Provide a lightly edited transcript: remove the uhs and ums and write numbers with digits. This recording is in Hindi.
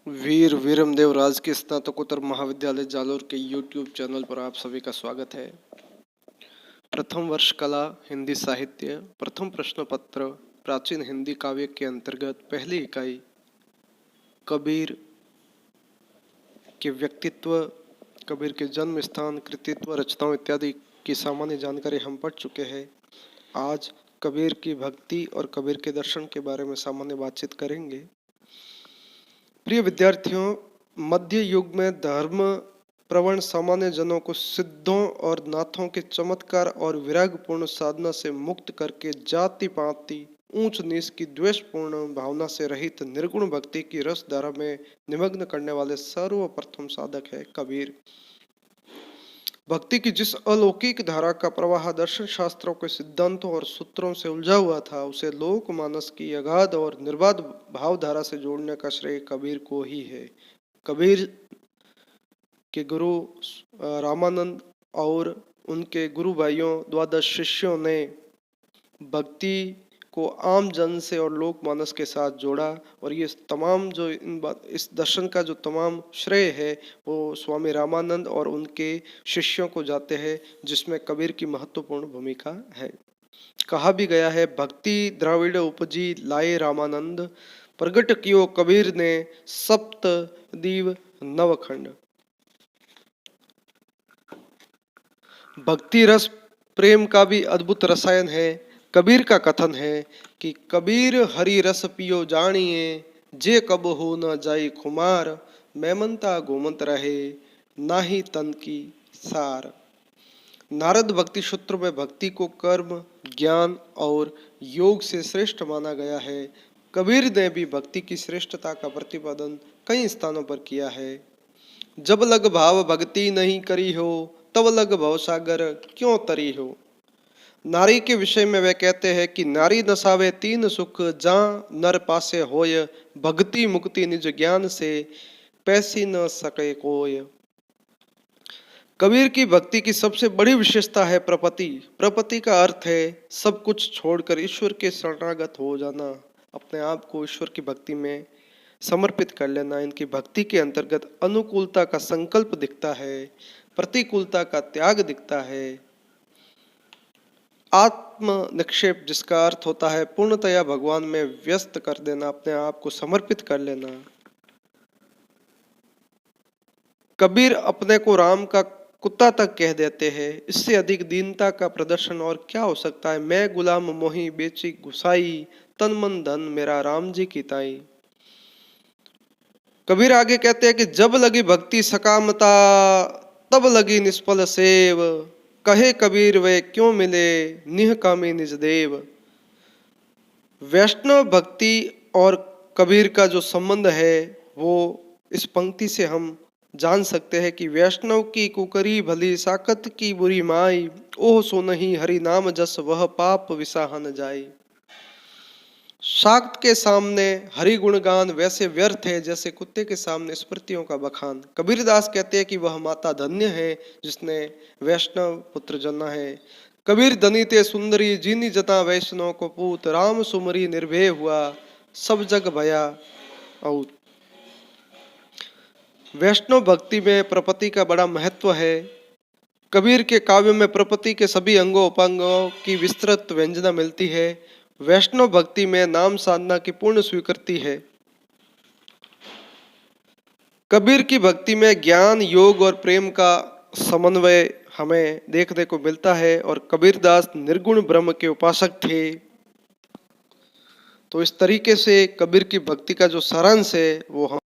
वीर वीरमदेव राजकीय स्नातकोत्तर महाविद्यालय जालोर के YouTube चैनल पर आप सभी का स्वागत है। प्रथम वर्ष कला हिंदी साहित्य प्रथम प्रश्न पत्र प्राचीन हिंदी काव्य के अंतर्गत पहली इकाई कबीर के व्यक्तित्व, कबीर के जन्म स्थान, कृतित्व, रचनाओं इत्यादि की सामान्य जानकारी हम पढ़ चुके हैं। आज कबीर की भक्ति और कबीर के दर्शन के बारे में सामान्य बातचीत करेंगे। प्रिय विद्यार्थियों, मध्य युग में धर्म प्रवण सामान्य जनों को सिद्धों और नाथों के चमत्कार और विरागपूर्ण साधना से मुक्त करके जाति पाति ऊंच नीच की द्वेषपूर्ण भावना से रहित निर्गुण भक्ति की रस धारा में निमग्न करने वाले सर्वप्रथम साधक है कबीर। भक्ति की जिस अलौकिक धारा का प्रवाह दर्शन शास्त्रों के सिद्धांतों और सूत्रों से उलझा हुआ था, उसे लोक मानस की अगाध और निर्बाध भावधारा से जोड़ने का श्रेय कबीर को ही है। कबीर के गुरु रामानंद और उनके गुरु भाइयों द्वादश शिष्यों ने भक्ति को आम जन से और लोक मानस के साथ जोड़ा और ये तमाम जो इस दर्शन का जो तमाम श्रेय है वो स्वामी रामानंद और उनके शिष्यों को जाते हैं, जिसमें कबीर की महत्वपूर्ण भूमिका है। कहा भी गया है, भक्ति द्राविड़ उपजी लाए रामानंद, प्रगट कियो कबीर ने सप्त दीव नवखंड। भक्ति रस प्रेम का भी अद्भुत रसायन है। कबीर का कथन है कि कबीर हरि रस पियो जानिए, जे कब हो न जाई खुमार, मैमनता गोमंत रहे नाही तन की सार। नारद भक्ति सूत्र में भक्ति को कर्म, ज्ञान और योग से श्रेष्ठ माना गया है। कबीर ने भी भक्ति की श्रेष्ठता का प्रतिपादन कई स्थानों पर किया है। जब लग भाव भक्ति नहीं करी हो, तब लग भवसागर क्यों तरी हो। नारी के विषय में वे कहते हैं कि नारी नसावे तीन सुख, जहाँ नर पासे होय, भक्ति मुक्ति निज ज्ञान से पैसी न सके कोय। कबीर की भक्ति की सबसे बड़ी विशेषता है प्रपत्ति। प्रपत्ति का अर्थ है सब कुछ छोड़कर ईश्वर के शरणागत हो जाना, अपने आप को ईश्वर की भक्ति में समर्पित कर लेना। इनकी भक्ति के अंतर्गत अनुकूलता का संकल्प दिखता है, प्रतिकूलता का त्याग दिखता है। आत्म निक्षेप, जिसका अर्थ होता है पूर्णतया भगवान में व्यस्त कर देना, अपने आप को समर्पित कर लेना। कबीर अपने को राम का कुत्ता तक कह देते हैं। इससे अधिक दीनता का प्रदर्शन और क्या हो सकता है। मैं गुलाम मोही बेची गुसाई, तन मन धन मेरा राम जी की ताई। कबीर आगे कहते हैं कि जब लगी भक्ति सकामता, तब लगी निष्फल सेव, कहे कबीर वे क्यों मिले निह कामी निज देव। वैष्णव भक्ति और कबीर का जो संबंध है वो इस पंक्ति से हम जान सकते हैं कि वैष्णव की कुकरी भली, साकत की बुरी माई, ओह सो नहीं हरि नाम जस, वह पाप विसाह न जाई। शाक्त के सामने हरि गुणगान वैसे व्यर्थ है जैसे कुत्ते के सामने स्मृतियों का बखान। कबीरदास कहते हैं कि वह माता धन्य है जिसने वैष्णव पुत्र जना है। कबीर दनीते सुंदरी, जीनी जता वैष्णव को पूत, राम सुमरी निर्भय हुआ, सब जग भया औ। वैष्णव भक्ति में प्रपत्ति का बड़ा महत्व है। कबीर के काव्य में प्रपत्ति के सभी अंगों उपांगों की विस्तृत व्यंजना मिलती है। वैष्णव भक्ति में नाम साधना की पूर्ण स्वीकृति है। कबीर की भक्ति में ज्ञान, योग और प्रेम का समन्वय हमें देखने को मिलता है और कबीरदास निर्गुण ब्रह्म के उपासक थे। तो इस तरीके से कबीर की भक्ति का जो सारांश है वो हम